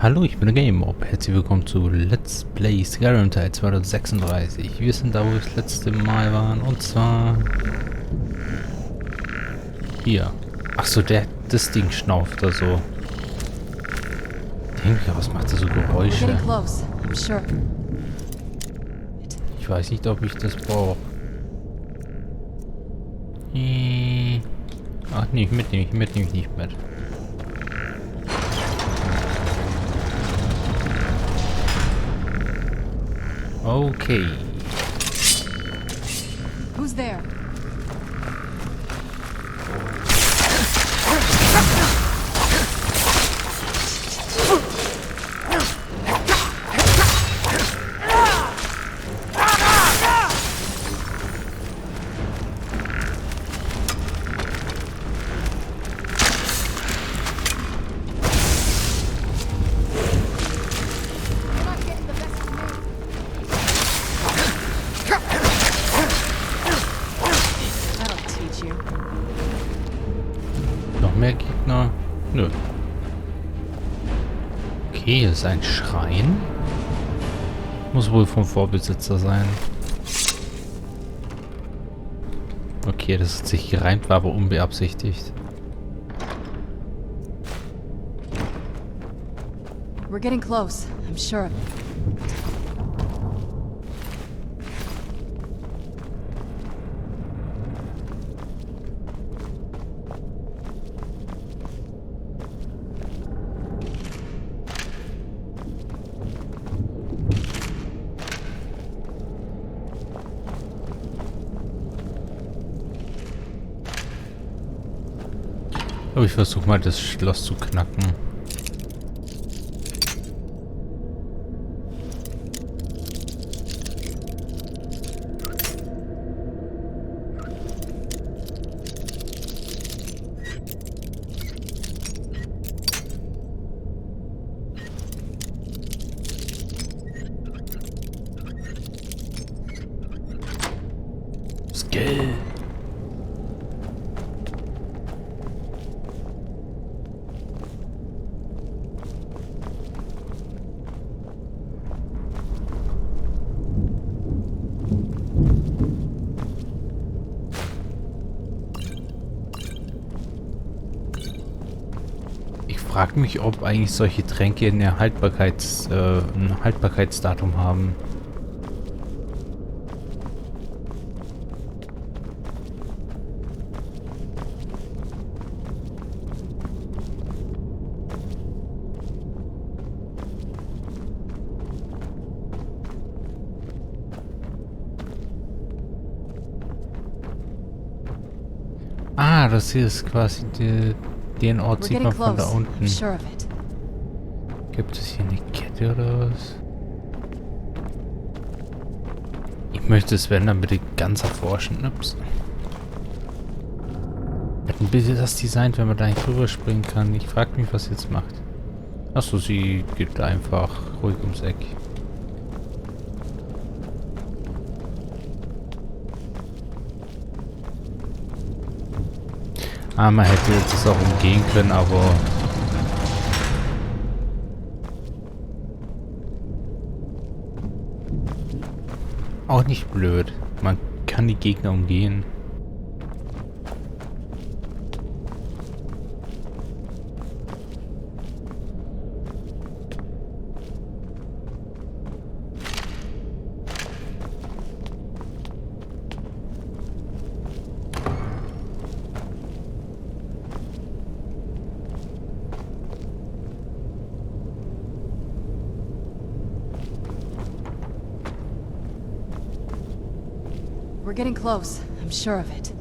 Hallo, ich bin DerGameMop. Herzlich willkommen zu Let's Play Skyrim Teil 236. Wir sind da, wo wir das letzte Mal waren, und zwar hier. Achso, das Ding schnauft da so. Denke, was macht das so Geräusche? Ich weiß nicht, ob ich das brauche. Ach nee, mitnehme ich nicht mit. Okay. Who's there? Noch mehr Gegner? Nö. Okay, hier ist ein Schrein. Muss wohl vom Vorbesitzer sein. Okay, das hat sich gereimt, war aber unbeabsichtigt. We're getting close, I'm sure. Aber ich versuche mal, das Schloss zu knacken. Skill. Ich frage mich, ob eigentlich solche Tränke ein Haltbarkeitsdatum haben. Ah, das hier ist quasi den Ort sieht man von da unten. Gibt es hier eine Kette oder was? Ich möchte es, wenn dann bitte ganz erforschen. Ups. Hätten bitte das designt, wenn man da nicht drüber springen kann. Ich frage mich, was jetzt macht. Achso, sie geht einfach ruhig ums Eck. Ah, man hätte das auch umgehen können, aber... auch nicht blöd. Man kann die Gegner umgehen. We're getting close, I'm sure of it.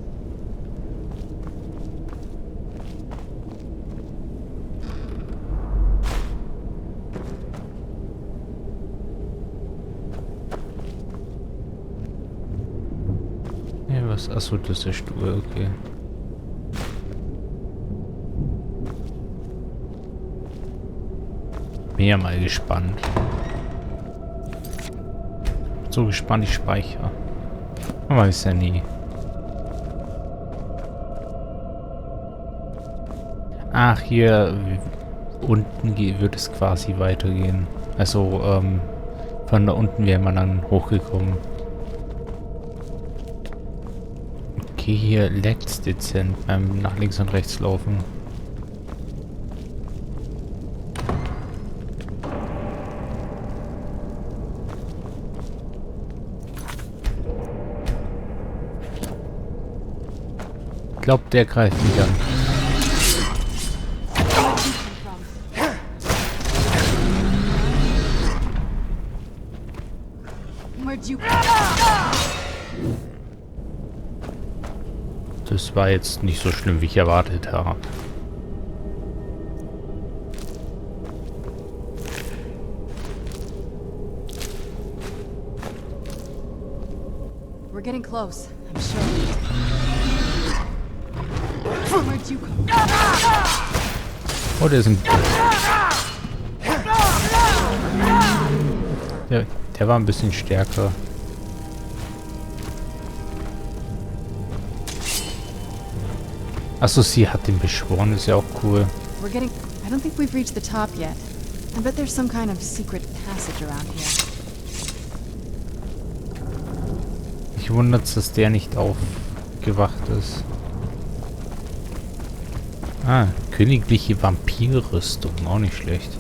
Ja, was? Achso, das ist der Stuhl, okay. Bin ja mal gespannt. So gespannt, ich speichere. Man weiß ja nie. Ach, hier unten wird es quasi weitergehen. Also, von da unten wäre man dann hochgekommen. Okay, hier leckt's dezent beim nach links und rechts laufen. Ich glaube, der greift mich an. Das war jetzt nicht so schlimm, wie ich erwartet habe. We're getting close, I'm sure. Where'd you come? Oh, der ist ein... Der war ein bisschen stärker. Achso, sie hat den beschworen, ist ja auch cool. We're getting... I don't think we've reached the top yet. I bet there's some kind of secret passage around here. Ich wundert, dass der nicht aufgewacht ist. Ah, königliche Vampirrüstung, auch nicht schlecht.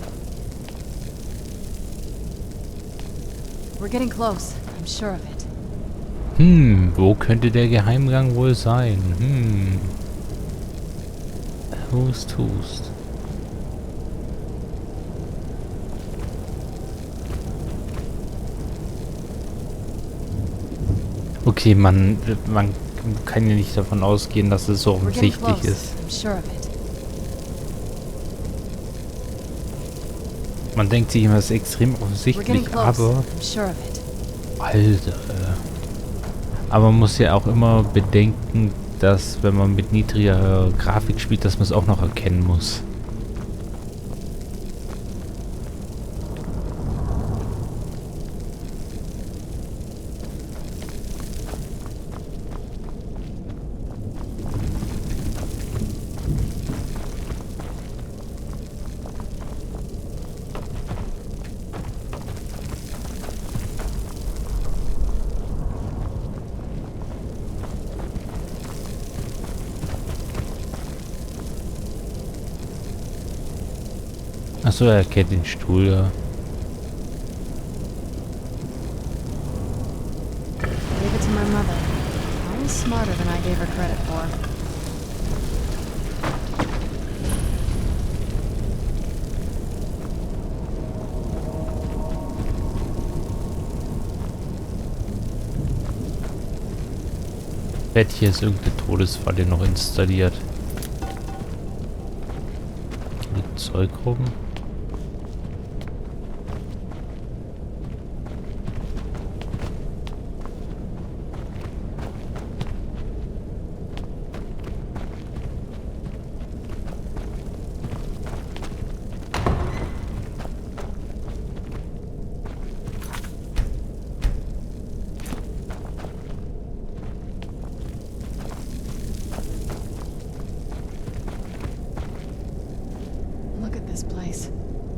We're getting close, I'm sure of it. Wo könnte der Geheimgang wohl sein? Hust, hust. Okay, man kann ja nicht davon ausgehen, dass es so offensichtlich ist. Man denkt sich immer, es ist extrem offensichtlich, aber... Alter. Aber man muss ja auch immer bedenken, dass, wenn man mit niedriger Grafik spielt, dass man es auch noch erkennen muss. Achso, er kennt den Stuhl, ja. Gave it to my mother. Always smarter than I gave her credit for. Bett, hier ist irgendeine Todesfalle noch installiert. Liegt Zeug rum.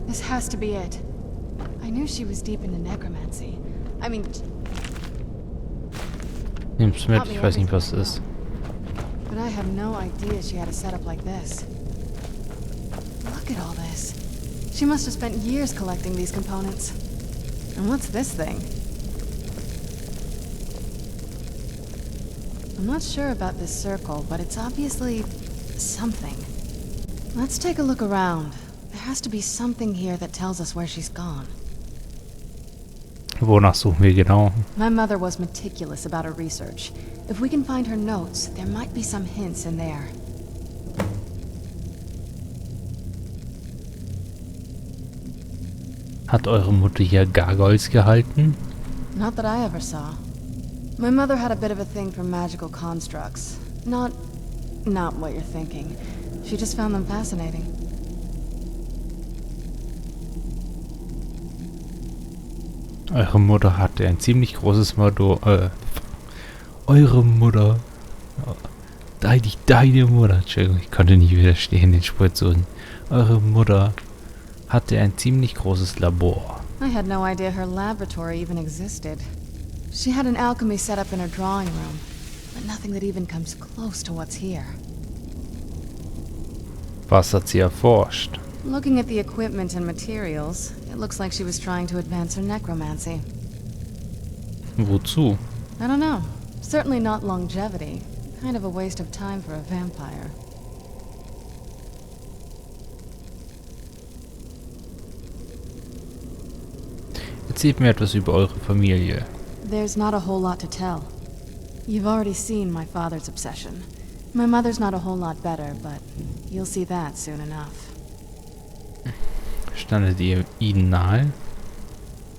This has to be it. I knew she was deep into necromancy. I mean... Nimm's mit, ich weiß nicht, was es ist. But I have no idea she had a setup like this. Look at all this. She must have spent years collecting these components. And what's this thing? I'm not sure about this circle, but it's obviously something. Let's take a look around. There has to be something here that tells us where she's gone. Wonach suchen wir genau? My mother was meticulous about her research. If we can find her notes, there might be some hints in there. Hat eure Mutter hier Gargoyles gehalten? Not that I ever saw. My mother had a bit of a thing for magical constructs. Not what you're thinking. She just found them fascinating. Eure Mutter hatte ein ziemlich großes Motto. Eure Mutter. Deine Mutter. Entschuldigung, ich konnte nicht widerstehen, den Spur zu. Eure Mutter hatte ein ziemlich großes Labor. I had no idea her laboratory even existed. She had an alchemy setup in her drawing room, but nothing that even comes close to what's here. Was hat sie erforscht? Looking at the equipment and materials, it looks like she was trying to advance her necromancy. Wozu? I don't know. Certainly not longevity. Kind of a waste of time for a vampire. Erzählt mir etwas über eure Familie. There's not a whole lot to tell. You've already seen my father's obsession. My mother's not a whole lot better, but you'll see that soon enough. Standet ihr ihnen nahe?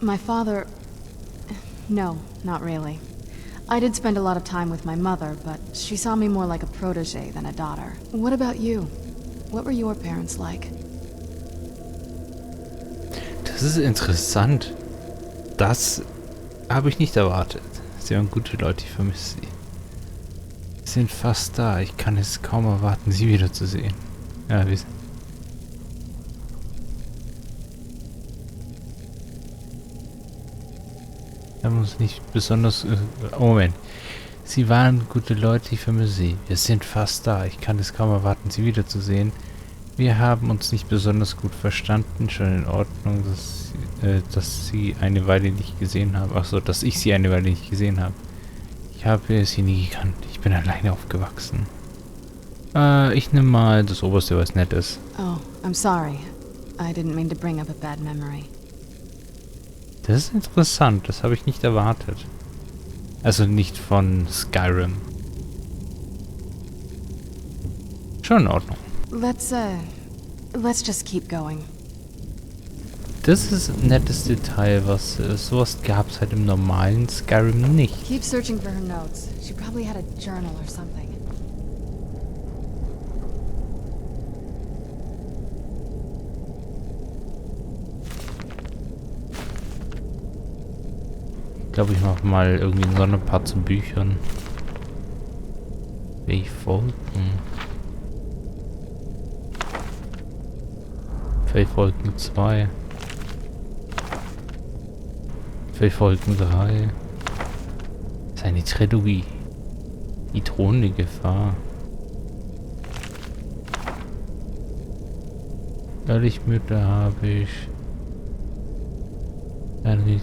My father... No, not really. I did spend a lot of time with my mother, but she saw me more like a protege than a daughter. What about you? What were your parents like? Das ist interessant. Das habe ich nicht erwartet. Sie waren gute Leute, ich vermisse sie. Sie sind fast da. Ich kann es kaum erwarten, sie wiederzusehen. Ja, wir sind... Wir haben uns nicht besonders... Moment. Sie waren gute Leute, ich vermisse sie. Wir sind fast da. Ich kann es kaum erwarten, sie wiederzusehen. Wir haben uns nicht besonders gut verstanden. Schon in Ordnung, dass sie eine Weile nicht gesehen haben. Achso, dass ich sie eine Weile nicht gesehen habe. Ich habe sie nie gekannt. Ich bin alleine aufgewachsen. Ich nehme mal das Oberste, was nett ist. Oh, I'm sorry. I didn't mean to bring up a bad memory. Das ist interessant. Das habe ich nicht erwartet. Also nicht von Skyrim. Schon in Ordnung. Let's just keep going. Das ist ein nettes Detail, was sowas gab es halt im normalen Skyrim nicht. Keep searching for her notes. She probably had a journal or something. Ich glaube, ich mache mal irgendwie einen Sonderpart zu Büchern. Wolken. Wolken 2. Wolken 3. Das ist eine Trilogie. Die drohende Gefahr. Ehrlich-Mütter habe ich.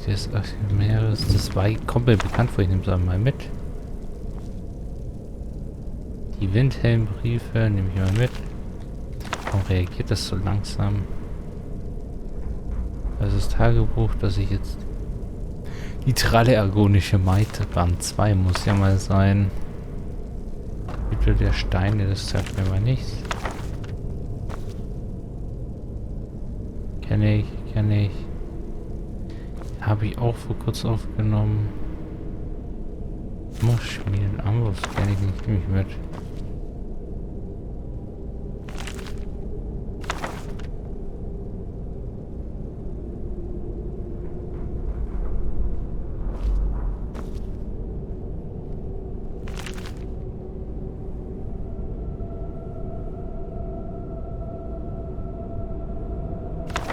Des Meeres. Das war komplett bekannt vor, ich nehme es einmal mit. Die Windhelmbriefe nehme ich mal mit. Warum reagiert das so langsam? Also das Tagebuch, das ich jetzt... Die Tralle Argonische Maite, Band 2 muss ja mal sein. Hütte der Steine, das sagt mir mal nichts. Kenne ich. Habe ich auch vor kurzem aufgenommen. Muss schmieden, Amboss kenne ich nicht, nehme ich mit.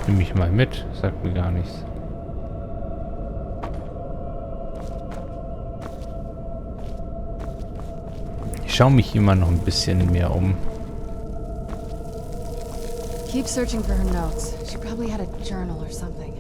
Nehme ich mal mit, sagt mir gar nichts. Ich schaue mich immer noch ein bisschen mehr um. Keep searching for her notes. She probably had a journal or something.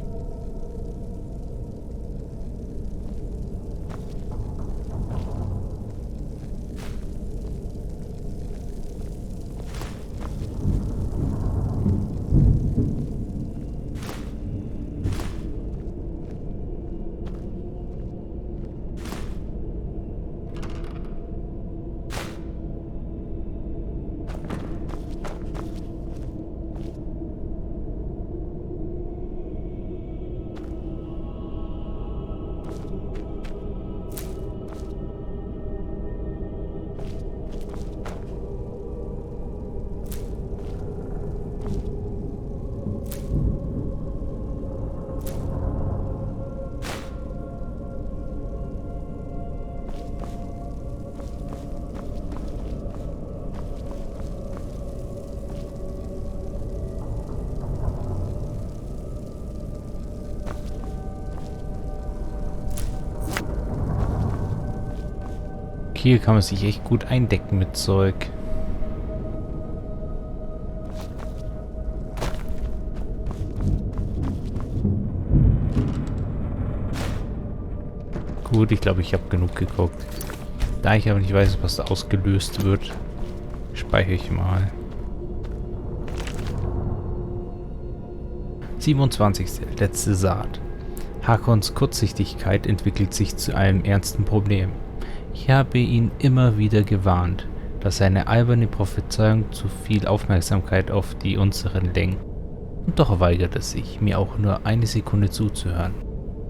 Hier kann man sich echt gut eindecken mit Zeug. Gut, ich glaube, ich habe genug geguckt. Da ich aber nicht weiß, was da ausgelöst wird, speichere ich mal. 27. Letzte Saat. Hakons Kurzsichtigkeit entwickelt sich zu einem ernsten Problem. Ich habe ihn immer wieder gewarnt, dass seine alberne Prophezeiung zu viel Aufmerksamkeit auf die unseren lenkt. Und doch weigert er sich, mir auch nur eine Sekunde zuzuhören.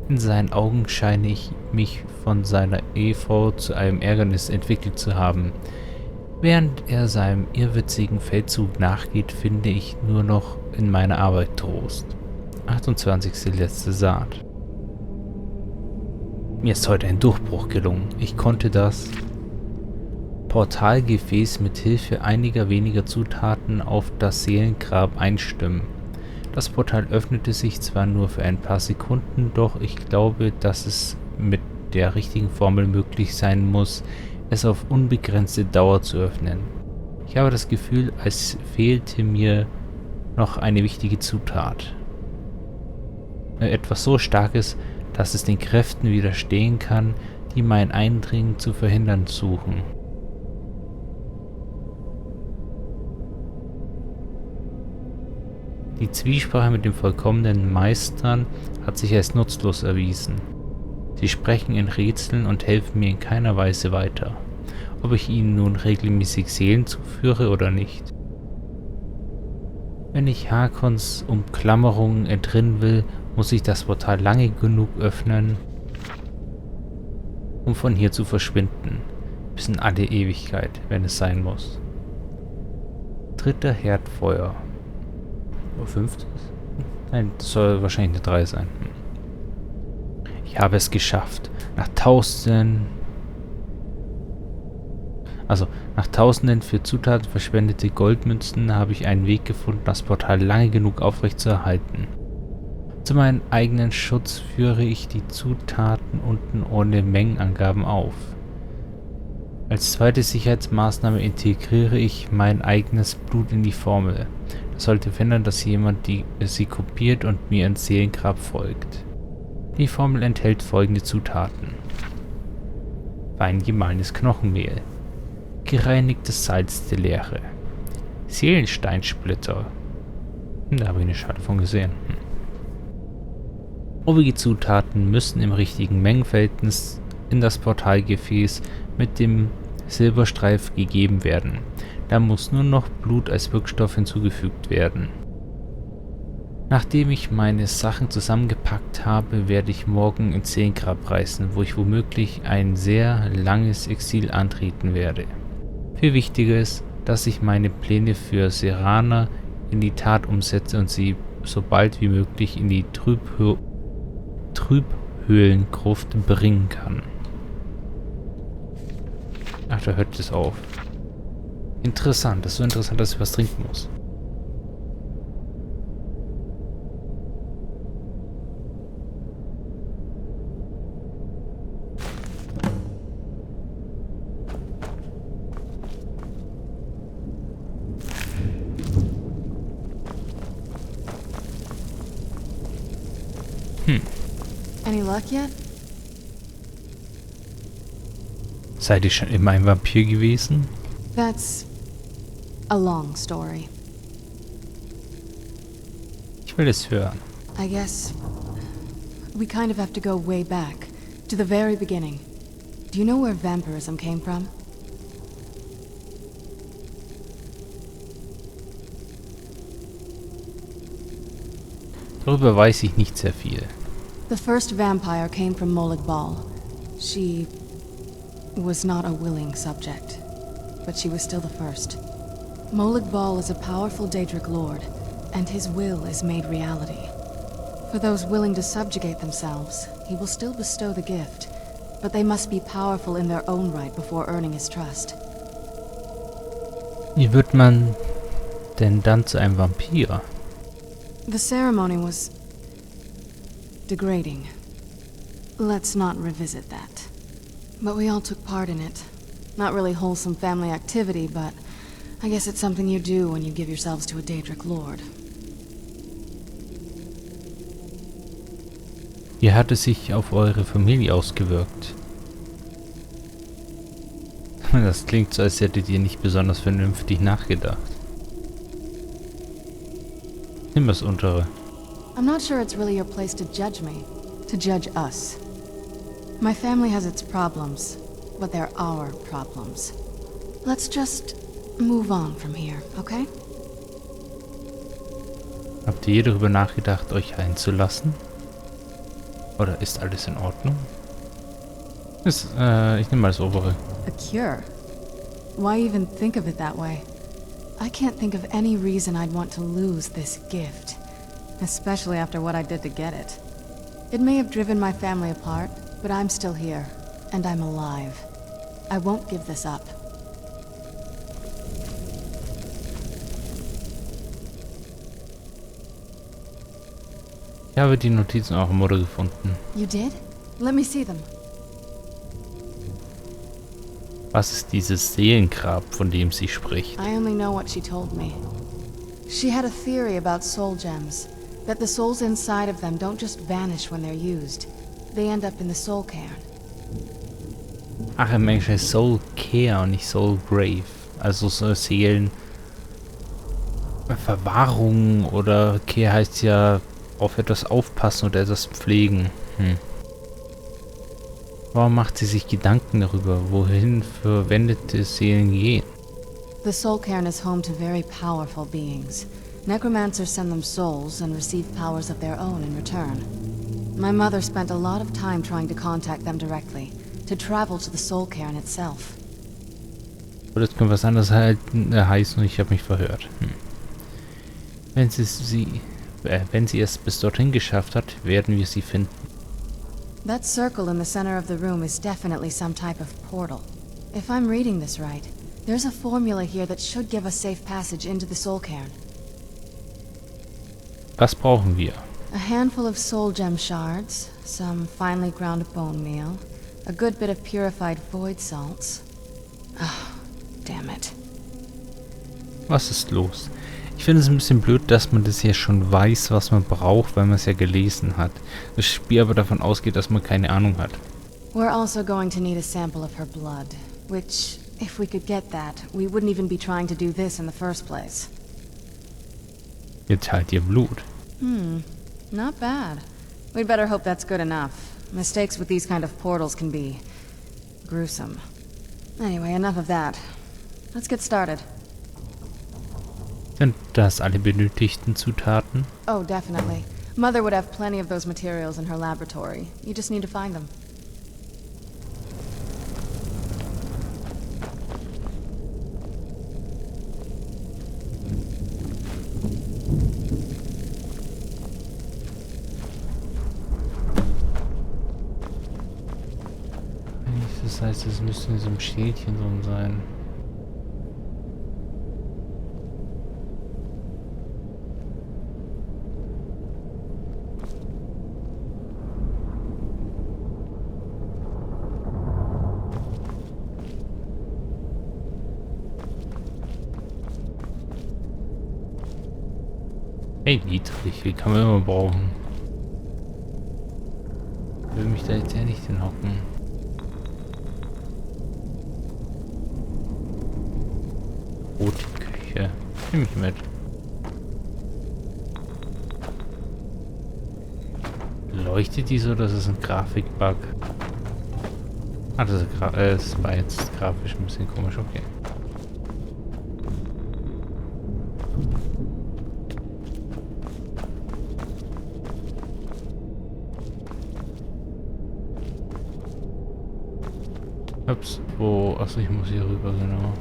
In seinen Augen scheine ich mich von seiner Ehefrau zu einem Ärgernis entwickelt zu haben. Während er seinem irrwitzigen Feldzug nachgeht, finde ich nur noch in meiner Arbeit Trost. 28. Letzte Saat. Mir ist heute ein Durchbruch gelungen. Ich konnte das Portalgefäß mit Hilfe einiger weniger Zutaten auf das Seelengrab einstimmen. Das Portal öffnete sich zwar nur für ein paar Sekunden, doch ich glaube, dass es mit der richtigen Formel möglich sein muss, es auf unbegrenzte Dauer zu öffnen. Ich habe das Gefühl, als fehlte mir noch eine wichtige Zutat. Etwas so Starkes, dass es den Kräften widerstehen kann, die mein Eindringen zu verhindern suchen. Die Zwiesprache mit dem vollkommenen Meistern hat sich als nutzlos erwiesen. Sie sprechen in Rätseln und helfen mir in keiner Weise weiter, ob ich ihnen nun regelmäßig Seelen zuführe oder nicht. Wenn ich Hakons Umklammerungen entrinnen will, muss ich das Portal lange genug öffnen, um von hier zu verschwinden, bis in alle Ewigkeit, wenn es sein muss. 3. Herdfeuer. Oder 5. Nein, das soll wahrscheinlich eine 3 sein. Ich habe es geschafft. Nach Tausenden für Zutaten verschwendete Goldmünzen habe ich einen Weg gefunden, das Portal lange genug aufrecht zu erhalten. Zu meinem eigenen Schutz führe ich die Zutaten unten ohne Mengenangaben auf. Als zweite Sicherheitsmaßnahme integriere ich mein eigenes Blut in die Formel. Das sollte verhindern, dass jemand sie kopiert und mir ins Seelengrab folgt. Die Formel enthält folgende Zutaten: fein gemahlenes Knochenmehl, gereinigtes Salz der Leere, Seelensteinsplitter. Da habe ich eine Schale von gesehen. Obige Zutaten müssen im richtigen Mengenverhältnis in das Portalgefäß mit dem Silberstreif gegeben werden. Da muss nur noch Blut als Wirkstoff hinzugefügt werden. Nachdem ich meine Sachen zusammengepackt habe, werde ich morgen ins Seelengrab reisen, wo ich womöglich ein sehr langes Exil antreten werde. Viel wichtiger ist, dass ich meine Pläne für Serana in die Tat umsetze und sie so bald wie möglich in die Trübhöhlengruft bringen kann. Ach, da hört es auf. Interessant, das ist so interessant, dass ich was trinken muss. Any luck yet? Seid ihr schon immer ein Vampir gewesen? That's a long story. Ich will es hören. I guess we kind of have to go way back, to the very beginning. Do you know where vampirism came from? Darüber weiß ich nicht sehr viel. The first vampire came from Molag Bal. She was not a willing subject, but she was still the first. Molag Bal is a powerful Daedric lord, and his will is made reality. For those willing to subjugate themselves, he will still bestow the gift, but they must be powerful in their own right before earning his trust. Wie wird man denn dann zu einem Vampir? The ceremony was degrading. Let's not revisit that. But we all took part in it. Not really wholesome family activity, but I guess it's something you do when you give yourselves to a Daedric Lord. Wie hat es sich auf eure Familie ausgewirkt? Das klingt so, als hättet ihr nicht besonders vernünftig nachgedacht. Nimm das untere. I'm not sure it's really your place to judge me. To judge us. My family has its problems, but they're our problems. Let's just move on from here, okay? Habt ihr je darüber nachgedacht, euch einzulassen? Oder ist alles in Ordnung? Ich nehme mal das obere. A cure? Why even think of it that way? I can't think of any reason I'd want to lose this gift. Especially after what I did to get it. It may have driven my family apart, but I'm still here. And I'm alive. I won't give this up. Ich habe die Notizen auch im Modder gefunden. You did? Let me see them. Was ist dieses Seelengrab, von dem sie spricht? I only know what she told me. She had a theory about soul gems. That the souls inside of them don't just vanish when they're used. They end up in the soul cairn. Ach, im Englischen ist Soul Care und nicht Soul Grave. Also so Seelen... Verwahrung oder Care heißt ja auf etwas aufpassen oder etwas pflegen. Warum macht sie sich Gedanken darüber, wohin verwendete Seelen gehen? The soul cairn is home to very powerful beings. Necromancers send them souls and receive powers of their own in return. My mother spent a lot of time trying to contact them directly, to travel to the soul cairn itself. Oder es könnte was anderes heißen und ich habe mich verhört. Wenn sie es bis dorthin geschafft hat, werden wir sie finden. That circle in the center of the room is definitely some type of portal. If I'm reading this right, there's a formula here that should give us safe passage into the soul cairn. Was brauchen wir? A handful of soul gem shards, some finely ground bone meal, a good bit of purified void salts. Ah, damn it. Was ist los? Ich finde es ein bisschen blöd, dass man das ja schon weiß, was man braucht, weil man es ja gelesen hat. Das Spiel aber davon ausgeht, dass man keine Ahnung hat. We're also going to need a sample of her blood, which, if we could get that, we wouldn't even be trying to do this in the first place. Ihr teilt ihr Blut. Not bad. We'd better hope that's good enough. Mistakes with these kind of portals can be gruesome. Anyway, enough of that. Let's get started. Sind das alle benötigten Zutaten? Oh, definitely. Mother would have plenty of those materials in her laboratory. You just need to find them. Das heißt, es müsste in so einem Schälchen drin sein. Hey, niedrig, wie kann man immer brauchen? Ich will mich da jetzt ja nicht hinhocken. Rote Küche. Nimm mich mit. Leuchtet die so, dass es ein Grafikbug? Ah, das war jetzt grafisch ein bisschen komisch, okay. Ups, wo? Achso, ich muss hier rüber, genau.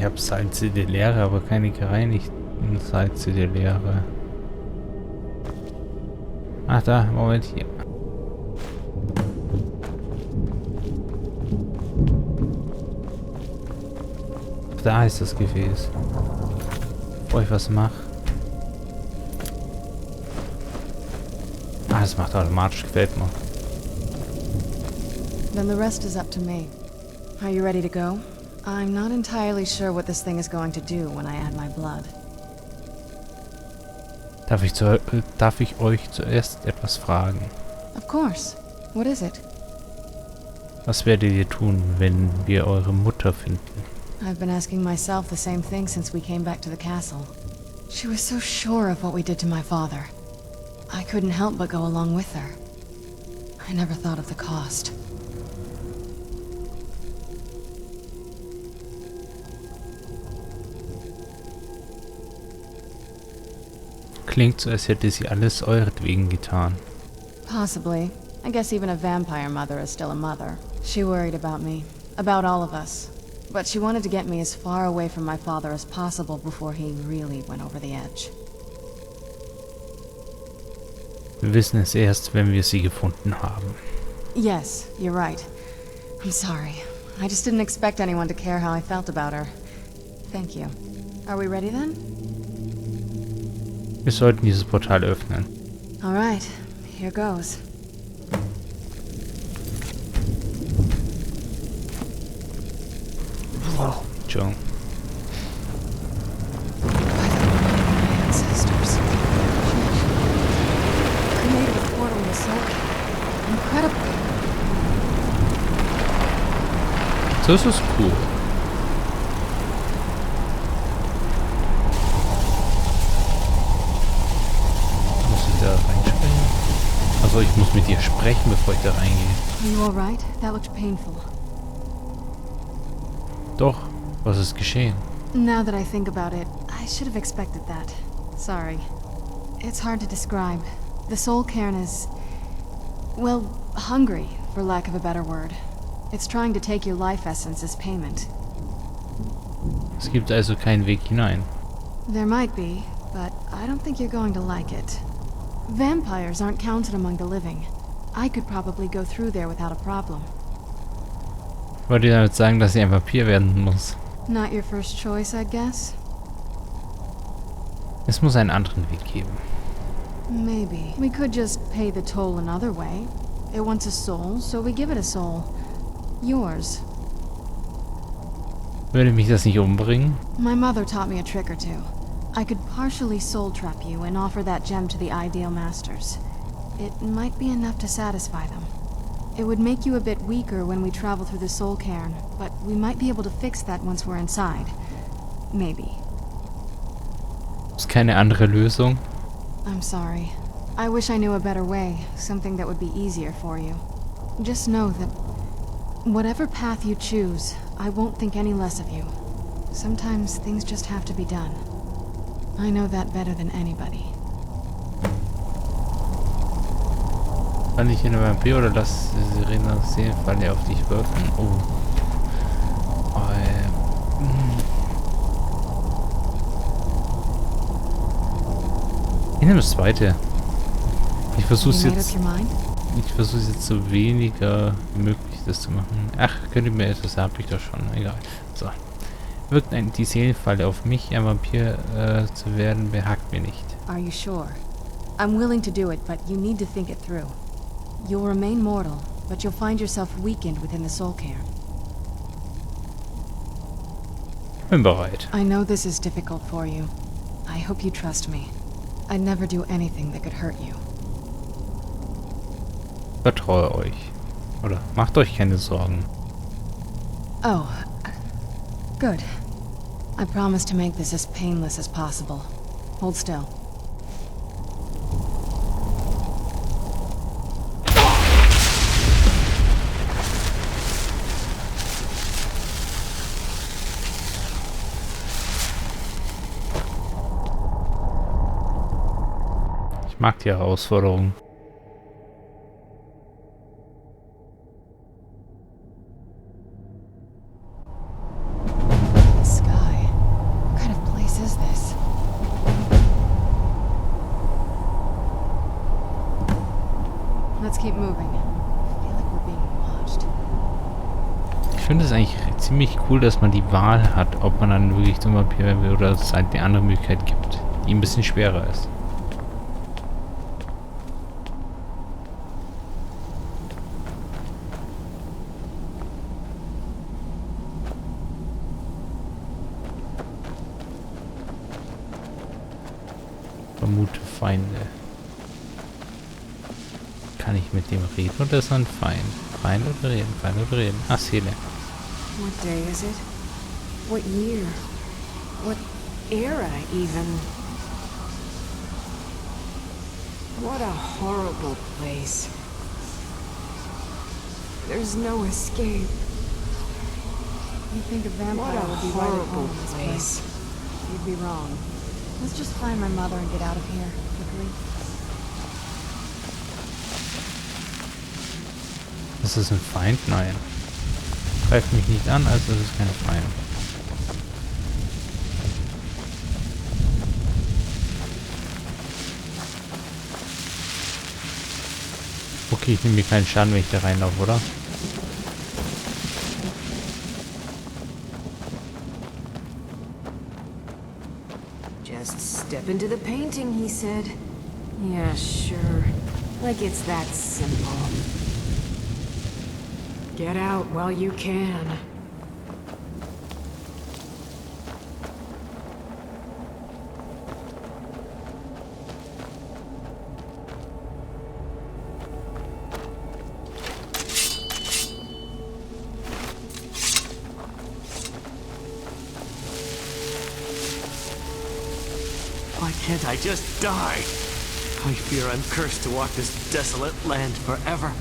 Ich habe Salze der Leere, aber keine gereinigten Salze der Leere. Ach da, Moment hier. Da ist das Gefäß. Bevor ich was mache. Ah, das macht automatisch, gefällt mir. Then the rest is up to me. Are you ready to go? I'm not entirely sure what this thing is going to do when I add my blood. Darf ich euch zuerst etwas fragen? Of course. What is it? Was werdet ihr tun, wenn wir eure Mutter finden? I've been asking myself the same thing since we came back to the castle. She was so sure of what we did to my father. I couldn't help but go along with her. I never thought of the cost. Klingt so, als hätte sie alles euretwegen getan. Possibly. I guess even a vampire mother is still a mother. She worried about me. About all of us. But she wanted to get me as far away from my father as possible before he really went over the edge. Wir wissen es erst, wenn wir sie gefunden haben. Yes, you're right. I'm sorry. I just didn't expect anyone to care how I felt about her. Thank you. Are we ready then? Wir sollten dieses Portal öffnen. All right, here goes. Wow. Entschuldigung. Ancestors. Created a portal in the soul. Incredible. Das ist cool. Muss ich da reinspringen? Also ich muss mit dir sprechen, bevor ich da reingehe. Are you all right? That looked painful. Doch, was ist geschehen? Now that I think about it, I should have expected that. Sorry. It's hard to describe. The soul cairn is, well, hungry, for lack of a better word. It's trying to take your life essence as payment. Es gibt also keinen Weg hinein. There might be, but I don't think you're going to like it. Vampires aren't counted among the living. I could probably go through there without a problem. Wollt ihr damit sagen, dass ich ein Vampir werden muss? Not your first choice, I guess? Es muss einen anderen Weg geben. Maybe. We could just pay the toll another way. It wants a soul, so we give it a soul. Yours. Würde mich das nicht umbringen? My mother taught me a trick or two. I could partially soul trap you and offer that gem to the ideal masters. It might be enough to satisfy them. It would make you a bit weaker when we travel through the soul cairn, but we might be able to fix that once we're inside. Maybe. Ist keine andere Lösung? I'm sorry. I wish I knew a better way, something that would be easier for you. Just know that whatever path you choose, I won't think any less of you. Sometimes things just have to be done. I know that better than anybody. Kann ich in einem Vampir oder lass Sirene Seelenfalle auf dich wirken? Oh. Ich nehme das zweite. Ich versuche es jetzt. Ich versuche es jetzt so weniger wie möglich das zu machen. Ach, könnt ihr mir etwas, habe ich doch schon. Egal. So. Wirkt die Seelenfalle auf mich, ein Vampir zu werden, behagt mir nicht. Are you sure? I'm willing to do it, but you need to think it through. You'll remain mortal, but you'll find yourself weakened within the soul cairn. Bin bereit. I know this is difficult for you. I hope you trust me. I'd never do anything that could hurt you. Vertraue euch. Oder macht euch keine Sorgen. Oh, good. I promise to make this as painless as possible. Hold still. Ich mag die Herausforderung. The sky. keep moving. I feel like we're being watched. Ich finde es eigentlich ziemlich cool, dass man die Wahl hat, ob man dann wirklich zum Vampir werden will oder es halt eine andere Möglichkeit gibt, die ein bisschen schwerer ist. Vermute Feinde. Kann ich mit dem reden oder ist er ein Feind? Feind oder reden? Feind oder reden? Ach, Seele. What day is it? What year? What era, even? What a horrible place. There's no escape. You think a vampire What a would be right at home horrible in this place. place? You'd be wrong. Let's just find my mother and get out of here, quickly. Ist es ein Feind? Nein. Greift mich nicht an, also ist es kein Feind. Okay, ich nehme mir keinen Schaden, wenn ich da reinlaufe, oder? Just step into the painting, he said. Yeah, sure. Like it's that simple. Get out while you can. Why can't I just die? I fear I'm cursed to walk this desolate land forever.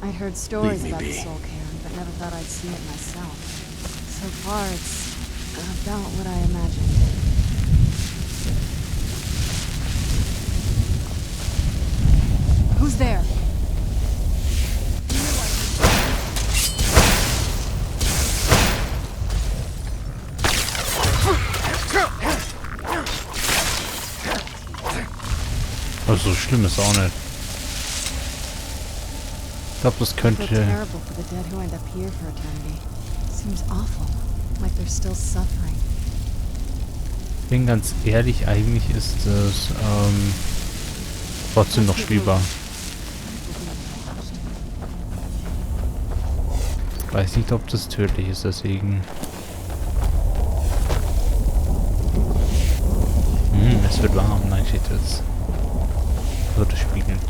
I'd heard stories Leave me about the be. soul cairn, but never thought I'd see it myself. So far, it's about what I imagined. Who's there? Also so schlimm ist auch nicht. Ich glaube, das I feel könnte... terrible for the dead who end up here for eternity. Seems awful, like they're still suffering. Bin ganz ehrlich, eigentlich ist es trotzdem noch spielbar. Weiß nicht, ob das tödlich ist, deswegen... Es wird warm. Nein, steht jetzt. Wird es spiegelnd.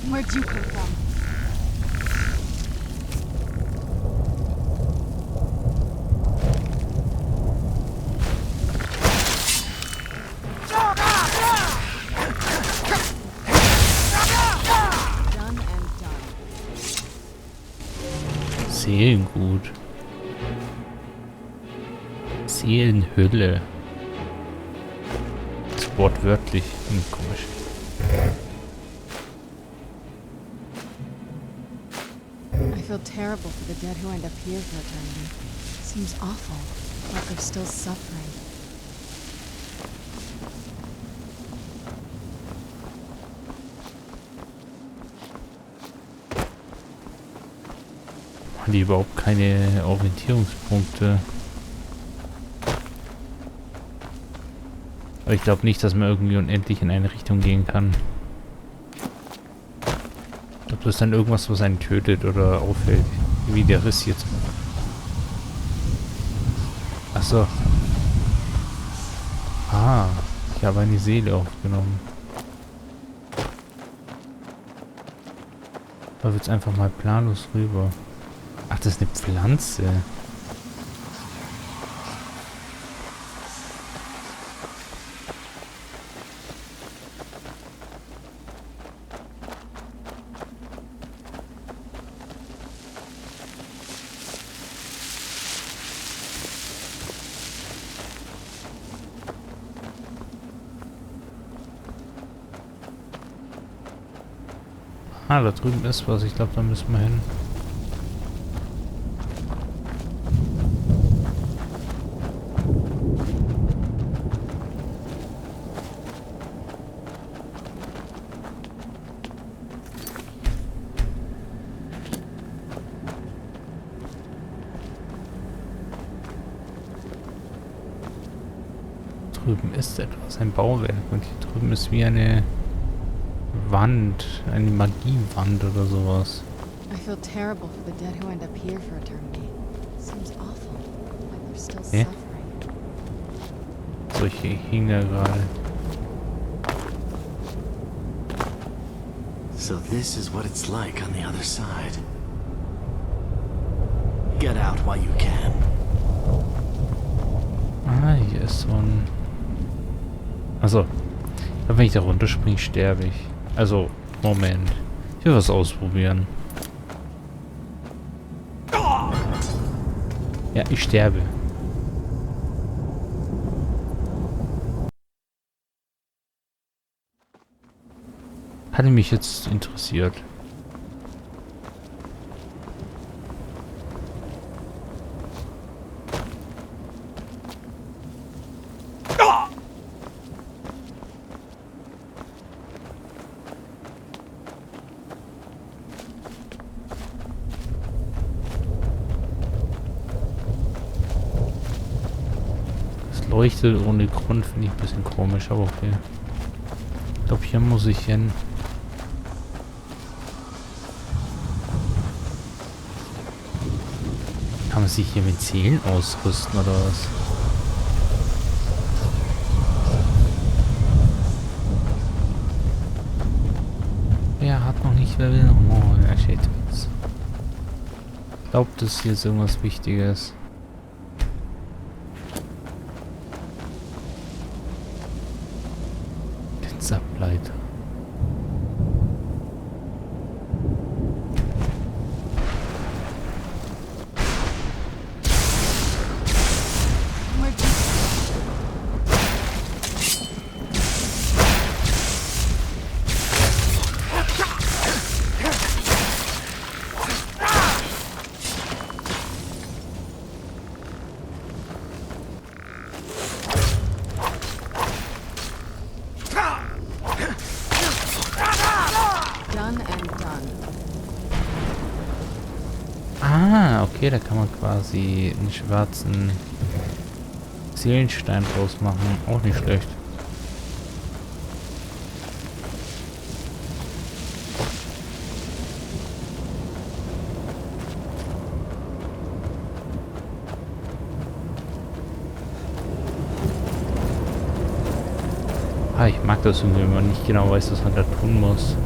Where'd you come from? Done and done. Seelengut. Seelenhülle. Das ist wortwörtlich. Komisch. I feel terrible for the dead who end up here for eternity. Seems awful, like they're still suffering. Haben die überhaupt keine Orientierungspunkte? Aber ich glaube nicht, dass man irgendwie unendlich in eine Richtung gehen kann. Ich glaube, das ist dann irgendwas, was einen tötet oder auffällt. Wie der Riss jetzt. Achso. Ah, ich habe eine Seele aufgenommen. Da wird's einfach mal planlos rüber. Ach, das ist eine Pflanze. Ah, da drüben ist was. Ich glaube, da müssen wir hin. drüben ist etwas, ein Bauwerk. Und hier drüben ist wie eine Wand, eine Magiewand oder sowas. I feel terrible for the dead who end up here for eternity. Seems awful, like they're still Yeah. suffering. So, ich hing da gerade. So this is what it's like on the other side. Get out while you can. Ah, hier ist so ein... Also, wenn ich da runterspringe, sterbe ich. Also, Moment. Ich will was ausprobieren. Ja, ich sterbe. Hatte mich jetzt interessiert. Das leuchtet ohne Grund, finde ich ein bisschen komisch, aber okay. Ich glaube, hier muss ich hin. Kann man sich hier mit Seelen ausrüsten oder was? Wer hat noch nicht, wer will? Oh, er steht jetzt. Ich glaube, das hier ist irgendwas Wichtiges. Den Subleiter. Ah, okay, da kann man quasi einen schwarzen Seelenstein draus machen. Auch nicht schlecht. Ah, ich mag das irgendwie, wenn man nicht genau weiß, was man da tun muss.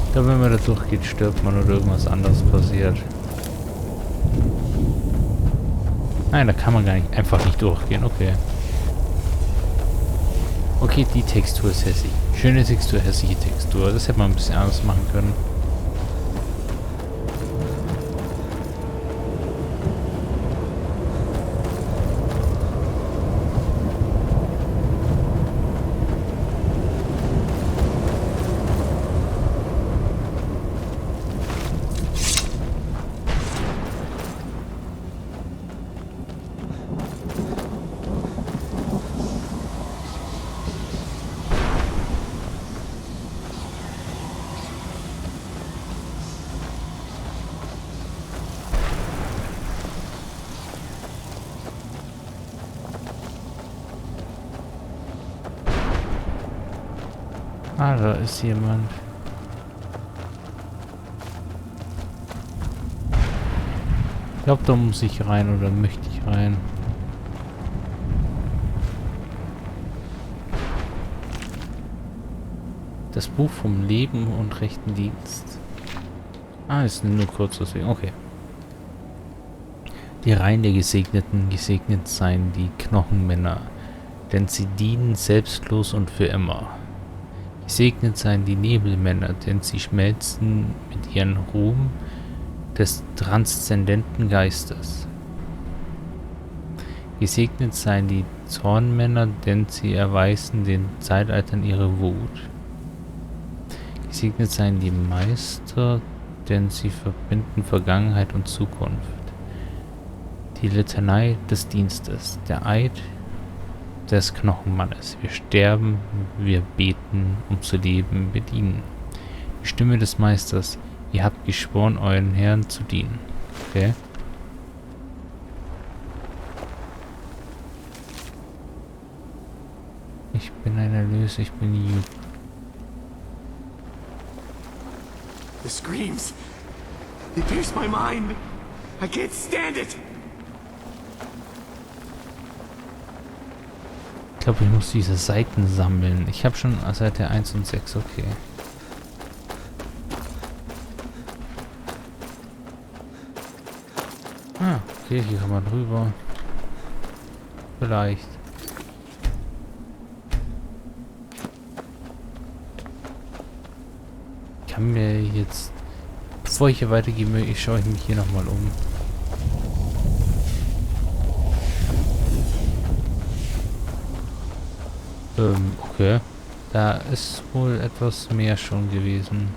Ich glaube, wenn man da durchgeht, stirbt man oder irgendwas anderes passiert. Nein, da kann man gar nicht, einfach nicht durchgehen, okay. Okay, die Textur ist hässlich. Schöne Textur, hässliche Textur. Das hätte man ein bisschen anders machen können. Ah, da ist jemand. Ich glaube, da muss ich rein oder möchte ich rein. Das Buch vom Leben und rechten Dienst. Ah, ist nur kurz, deswegen. Okay. Die Reihen der Gesegneten, gesegnet seien die Knochenmänner, denn sie dienen selbstlos und für immer. Gesegnet seien die Nebelmänner, denn sie schmelzen mit ihrem Ruhm des transzendenten Geistes. Gesegnet seien die Zornmänner, denn sie erweisen den Zeitaltern ihre Wut. Gesegnet seien die Meister, denn sie verbinden Vergangenheit und Zukunft. Die Litanei des Dienstes, der Eid des Knochenmannes. Wir sterben, wir beten, um zu leben, wir dienen. Die Stimme des Meisters. Ihr habt geschworen, euren Herrn zu dienen. Okay. Ich bin ein Erlöser, ich bin you. The screams. They pierce my mind. I can't stand it. Ich glaube, ich muss diese Seiten sammeln. Ich habe schon Seite 1 und 6, okay. Ah, okay, hier kann man rüber. Vielleicht. Ich kann mir jetzt... Bevor ich hier weitergehe, schaue ich mich hier nochmal um. Okay. Da ist wohl etwas mehr schon gewesen.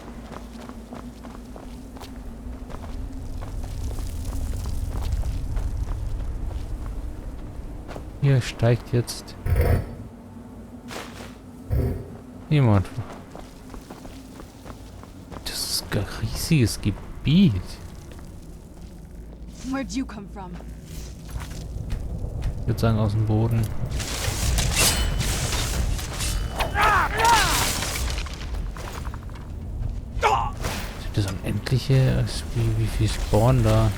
Hier steigt jetzt jemand. Das ist ein riesiges Gebiet. Where'd you come from? Ich würde sagen aus dem Boden. Das unendliche, wie viel Spawn da.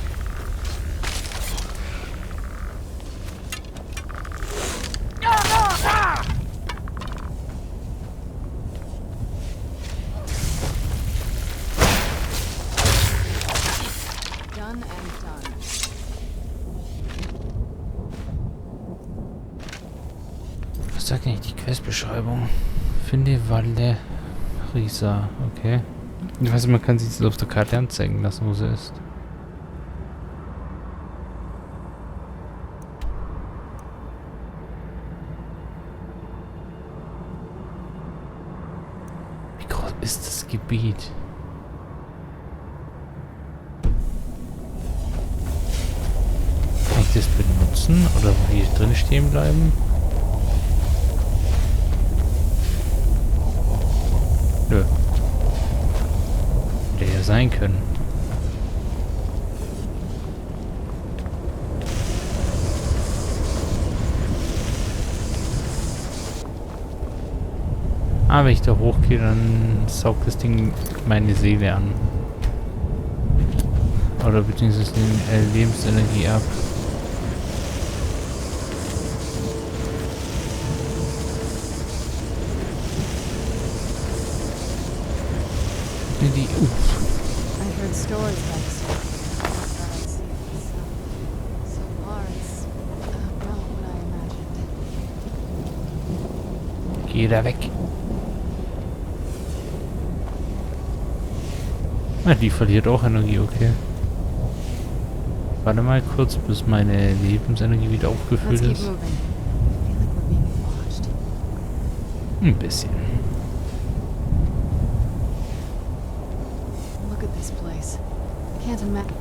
Done and done. Was sagt eigentlich die Questbeschreibung? Finde Valle Risa, okay. Ich weiß, man kann sich das auf der Karte anzeigen lassen, wo sie ist. Wie groß ist das Gebiet? Kann ich das benutzen oder hier drin stehen bleiben? Nö. Hätte ja sein können. Ah, wenn ich da hochgehe, dann saugt das Ding meine Seele an. Oder beziehungsweise die Lebensenergie ab. Die I heard stories about this. So far, it's about what I imagined. Geh da weg. Ah, die verliert auch Energie, okay. Warte mal kurz, bis meine Lebensenergie wieder aufgefüllt Let's keep ist. moving. I feel like we're being watched. Ein bisschen. Look at this place. I can't imagine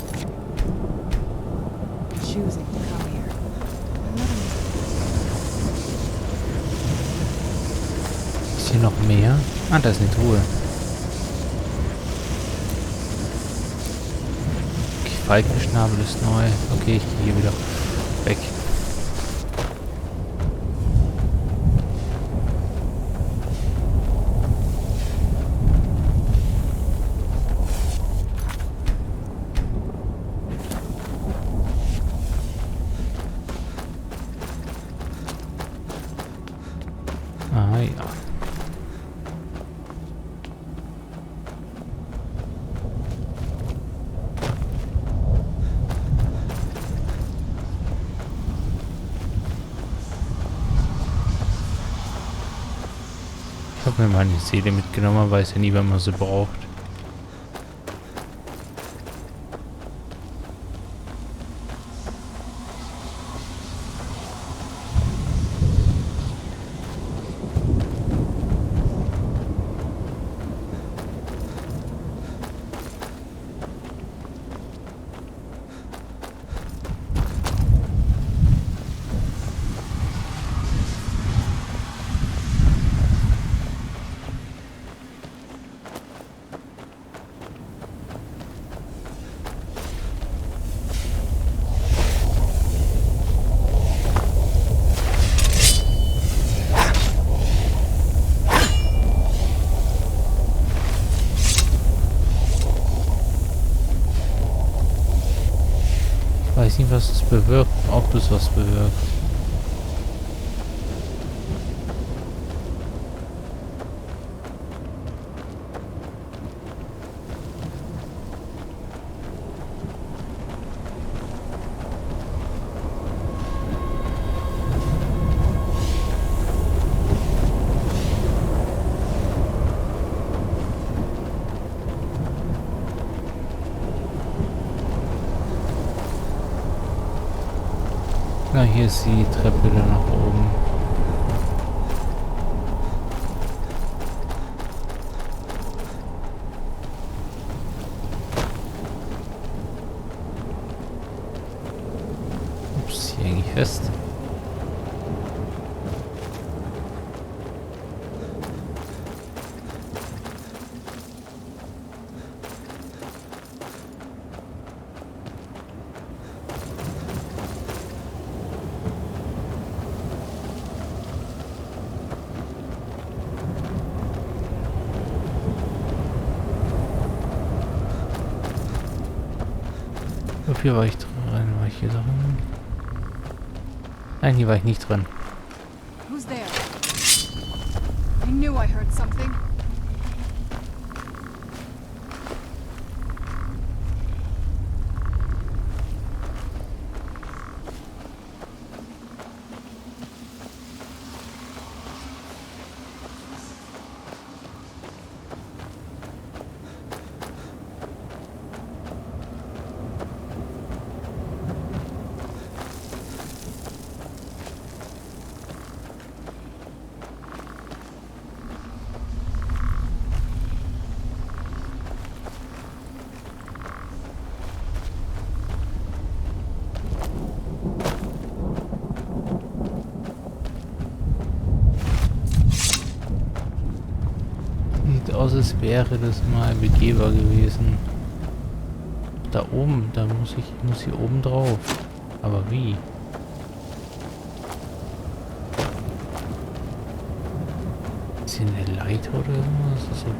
choosing to come here. Ist hier noch mehr? Ah, da ist eine Truhe. Okay, Falkenschnabel ist neu. Okay, ich gehe hier wieder weg. Ah ja. Ich habe mir meine Seele mitgenommen, man weiß ja nie, wann man sie braucht. weiß nicht, was es bewirkt, ob es was bewirkt. Na, hier ist die Treppe dann nach oben. Ups, hier eigentlich fest. Hier war ich drin. War ich hier drin? Nein, hier war ich nicht drin. Who's there? I knew I heard something. Sieht aus, als wäre das mal begehbar gewesen. Da oben, da muss hier oben drauf. Aber wie? Ist hier eine Leiter oder irgendwas? Das ist so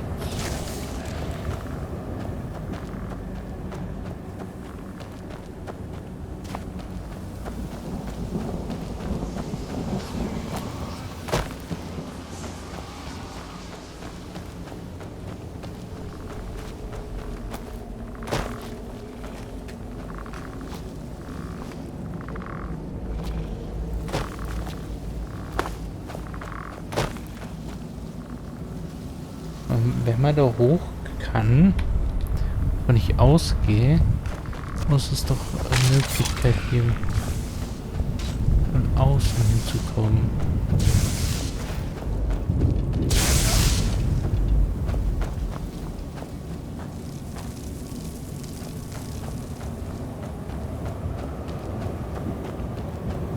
wenn man da hoch kann, wenn ich ausgehe, muss es doch eine Möglichkeit geben, von außen hinzukommen.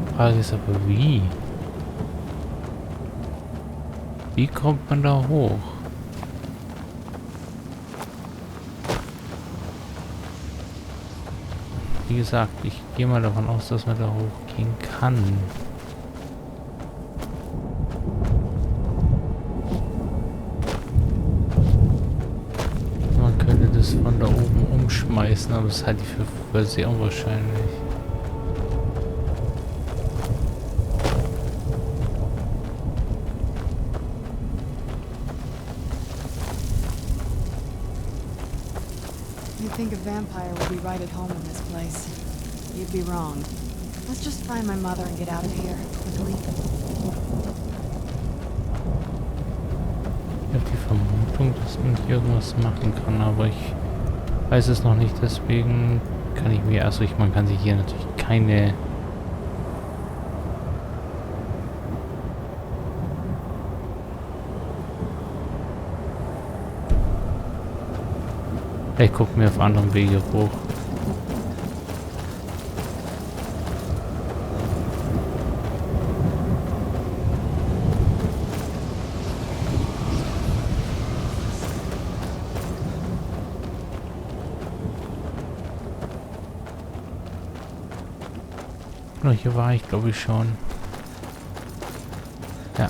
Die Frage ist aber wie? Wie kommt man da hoch? Wie gesagt, ich gehe mal davon aus, dass man da hochgehen kann. Man könnte das von da oben umschmeißen, aber das halte ich für sehr unwahrscheinlich. You'd think a vampire would be right at home in this place. You'd be wrong. Let's just find my mother and get out of here, quickly. Ich habe die Vermutung, dass man hier irgendwas machen kann, aber ich weiß es noch nicht, deswegen kann ich mir, also man kann sich hier natürlich keine ich gucke mir auf anderen Wege hoch. Oh, hier war ich, glaube ich, schon. Ja.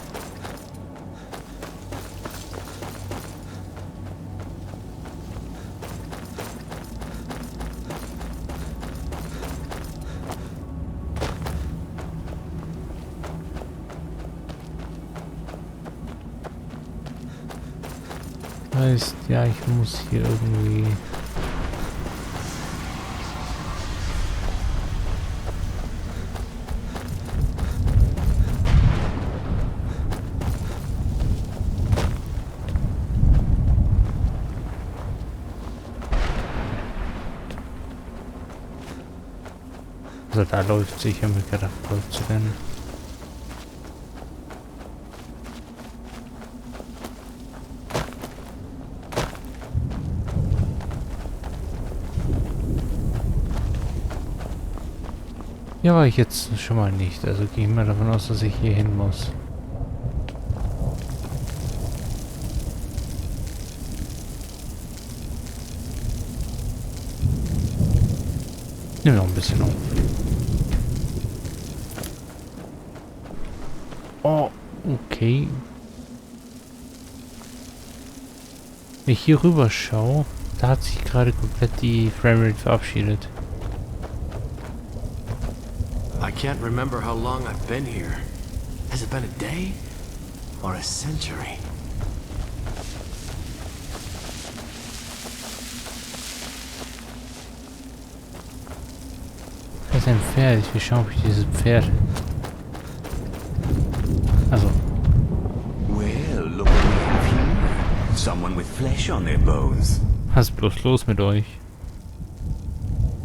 Heißt, ja, ich muss hier irgendwie... Also da läuft sich, ich habe mir gedacht, läuft sie denn? Hier war ich jetzt schon mal nicht, also gehe ich mal davon aus, dass ich hier hin muss. Nimm noch ein bisschen auf. Oh, okay. Wenn ich hier rüber schaue, da hat sich gerade komplett die Framerate verabschiedet. I can't remember how long I've been here. Has it been a day? Or a century? Das ist ein Pferd. Ich will schauen, ob ich dieses Pferd... Also. Well, look what we have here. Someone with flesh on their bones. Was ist bloß los mit euch?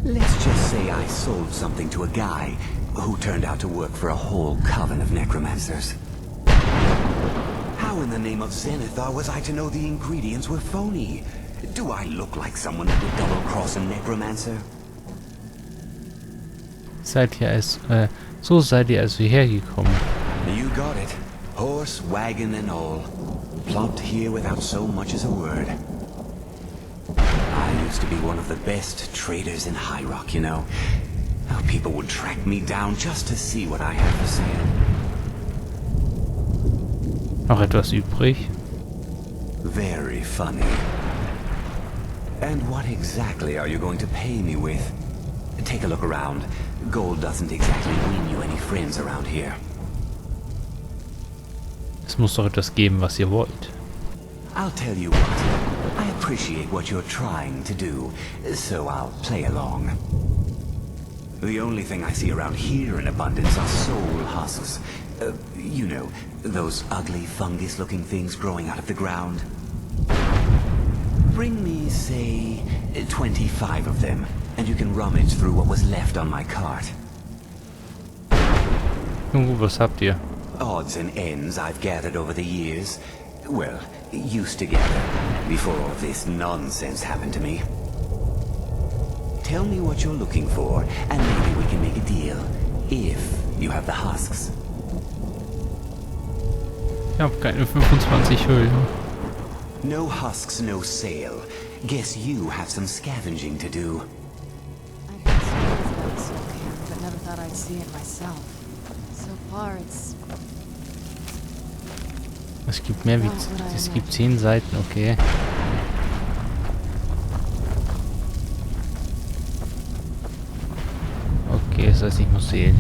Let's just say I sold something to a guy who turned out to work for a whole coven of necromancers. How in the name of Zenithar was I to know the ingredients were phony? Do I look like someone that would double-cross a necromancer? So seid ihr also hergekommen. You got it. Horse, wagon and all. Plopped here without so much as a word. I used to be one of the best traders in High Rock, you know. How people would track me down just to see what I had for sale. Noch etwas übrig? Very funny. And what exactly are you going to pay me with? Take a look around. Gold doesn't exactly win you any friends around here. Es muss doch etwas geben, was ihr wollt. I'll tell you what. I appreciate what you're trying to do, so I'll play along. The only thing I see around here in abundance are soul husks. You know, those ugly fungus-looking things growing out of the ground. Bring me, say, 25 of them, and you can rummage through what was left on my cart. Nun gut, was habt ihr? Odds and ends I've gathered over the years. Well, used to gather, before all this nonsense happened to me. Tell me what you're looking for, and maybe we can make a deal. If you have the husks. Ich habe keine 25 Hüllen. No husks, no sale. Guess you have some scavenging to do. I've heard stories about the soul camp, but never thought I'd see it myself. So far, it's... Es gibt mehr wie... Es gibt 10 Seiten, okay. Okay, das heißt, ich muss die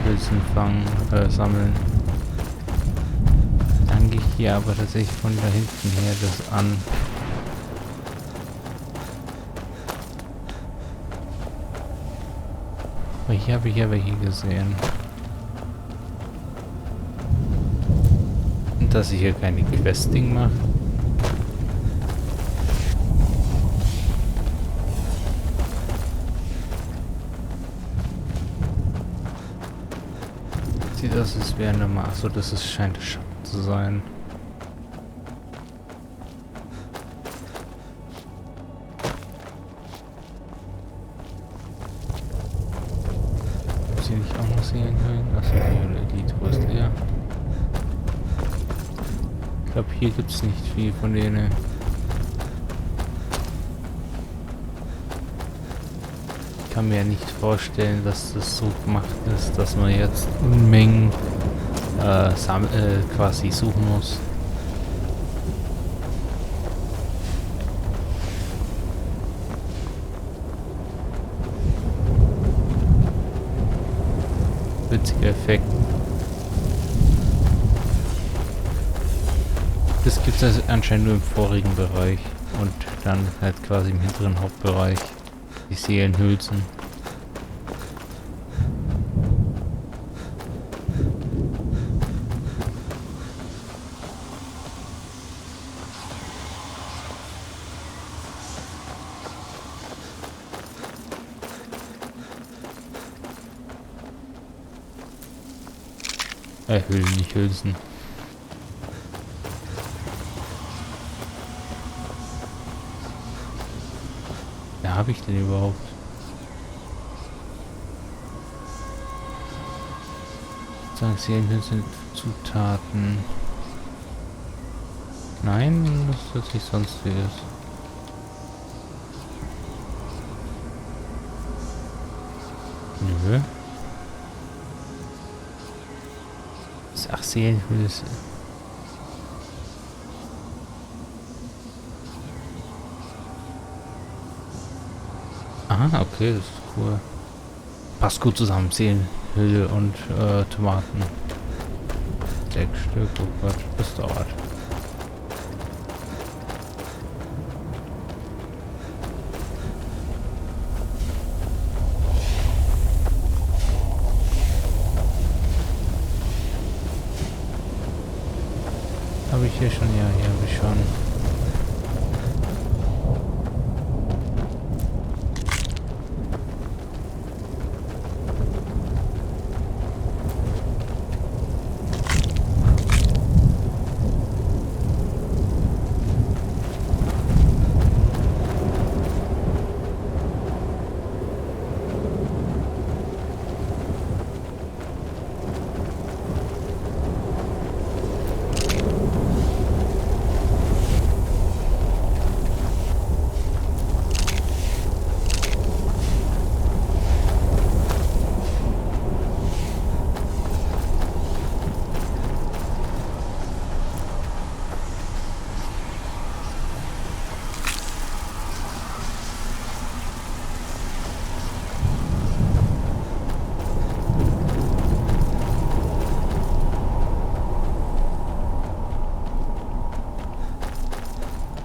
Hülsen fangen, sammeln. Dann gehe ich hier aber tatsächlich von da hinten her das an. Aber hier habe ich ja welche gesehen. Und dass ich hier keine Questing mache. Sieht aus, als wäre eine Maß. So, das ist, scheint Schatten zu sein. Muss hier nicht auch noch sehen können? Achso, die Truhe ist leer. Ich glaube, hier gibt es nicht viel von denen. Ich kann mir ja nicht vorstellen, dass das so gemacht ist, dass man jetzt Unmengen quasi suchen muss. Witziger Effekt. Das gibt es anscheinend nur im vorigen Bereich und dann halt quasi im hinteren Hauptbereich. Die Seelenhülsen. Hüllen, nicht Hülsen. Wer habe ich denn überhaupt? Sagen Seelenhülsen sind Zutaten. Nein, das ist nicht sonstiges. Nö. Ach, Seelenhülse. Aha, okay, das ist cool. Passt gut zusammen, Seelenhülle und Tomaten. 6 Stück, oh Gott, das dauert. Habe ich hier schon? Ja, hier habe ich schon.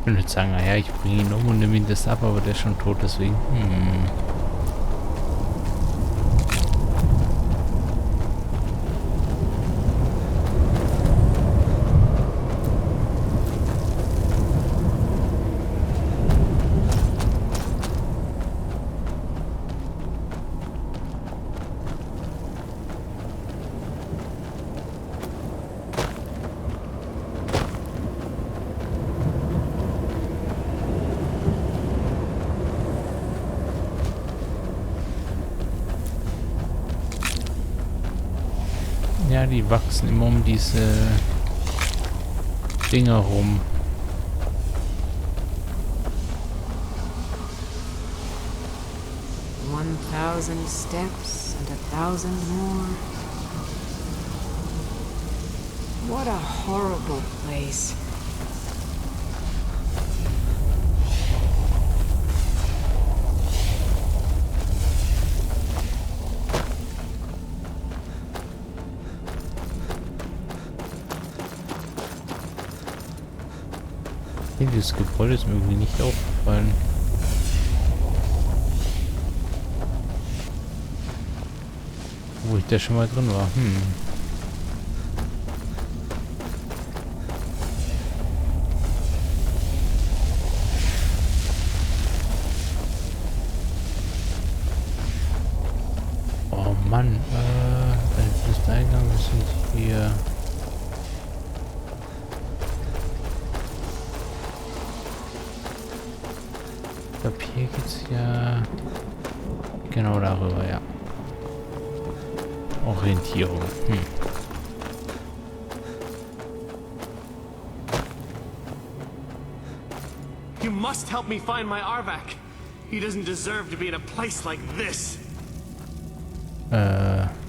Ich würde sagen, naja, ich bringe ihn um und nehme ihn das ab, aber der ist schon tot, deswegen. Ja, die wachsen immer um diese Dinger rum. $1,000 steps and 1,000 more. What a horrible place. Dieses Gebäude ist mir irgendwie nicht aufgefallen. Wo ich da schon mal drin war. Oh Mann, das ist der Eingang, wir sind hier. Ich glaube, hier geht's ja genau darüber, ja. Orientierung. You must help me find my Arvak. He doesn't deserve to be in a place like this.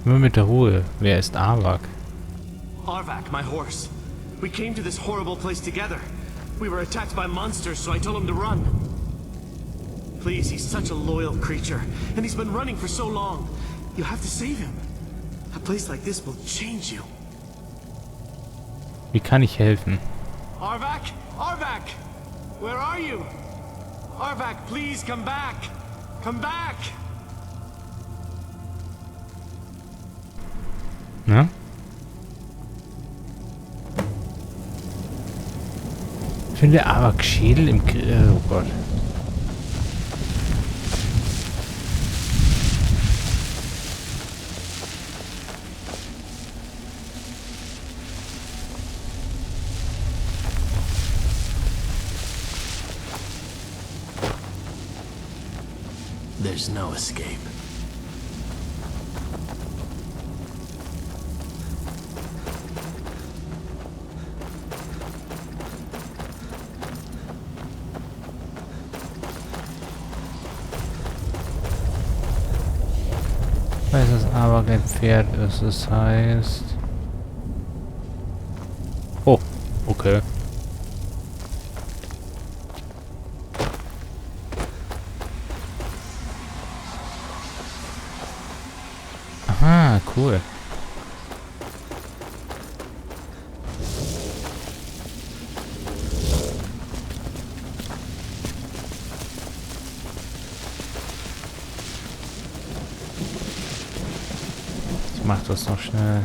Nur mit der Ruhe. Wer ist Arvak? Arvak, my horse. We came to this horrible place together. We were attacked by monsters, so I told him to run. Please, he's such a loyal creature, and he's been running for so long. You have to save him. A place like this will change you. Wie kann ich helfen? Arvak? Arvak! Where are you? Arvak, please come back! Come back! Ne? Finde aber Schädel im oh Gott. There's no escape. Weiß es aber kein Pferd ist, das heißt... Oh, okay. Aha, cool. Ich mach das noch schnell.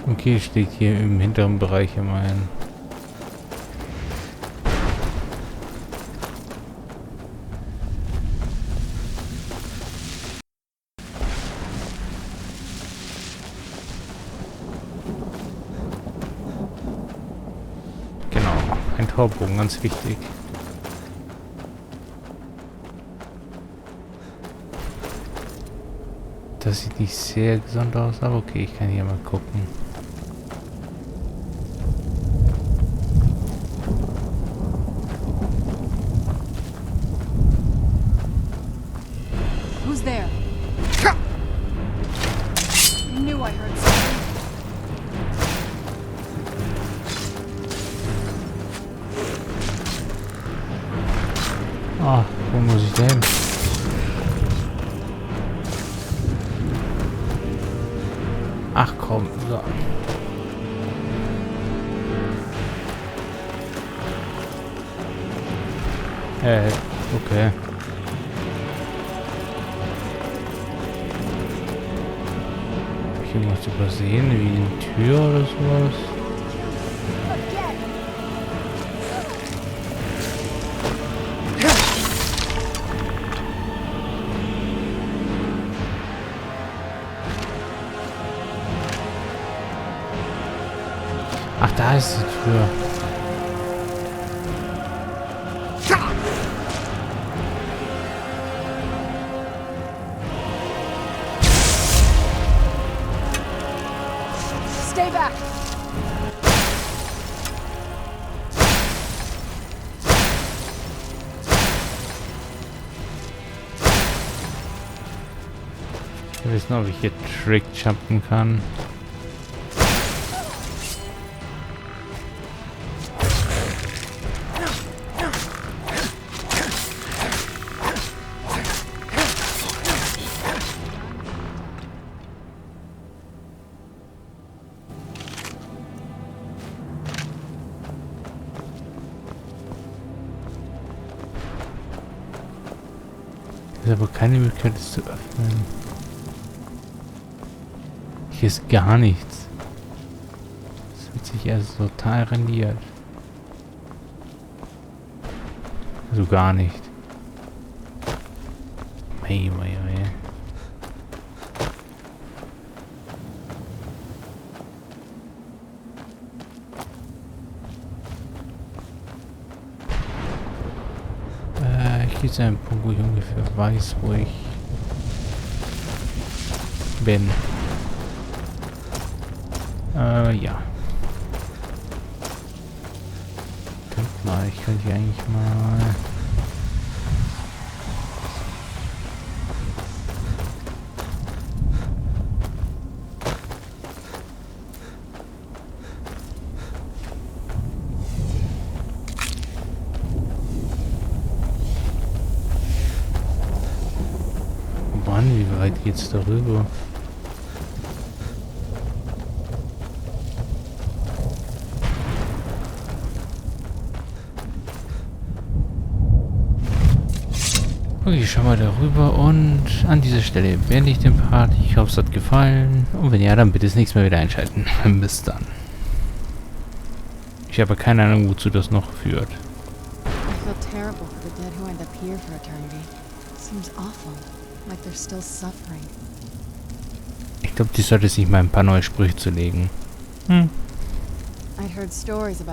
Okay, steht hier im hinteren Bereich immerhin. Genau, ein Torbogen, ganz wichtig. Das sieht nicht sehr gesund aus, aber okay, ich kann hier mal gucken. Who's there? I knew I heard something. Ah, wo muss ich denn? Ach komm, so. Okay. Hab ich irgendwas übersehen? Wie eine Tür oder sowas? Ach, da ist die Tür. Stay back. Wir wissen, ob ich hier Trick jumpen kann. Es ist aber keine Möglichkeit, es zu öffnen. Hier ist gar nichts. sich erst total rendiert. Also gar nicht. Mei, mei, mei. Ich gehe zu einem Punkt, wo ich ungefähr weiß, wo ich bin. Ja. Ich könnte hier eigentlich mal... Mann, wie weit geht's darüber? Okay, schauen wir darüber und an dieser Stelle beende ich den Part. Ich hoffe, es hat gefallen. Und wenn ja, dann bitte das nächste Mal wieder einschalten. Bis dann. Ich habe keine Ahnung, wozu das noch führt. I feel terrible for the dead who end up here for eternity. Seems awful, like they're still suffering. Ich glaube, die sollte sich mal ein paar neue Sprüche zu legen. I'd heard stories about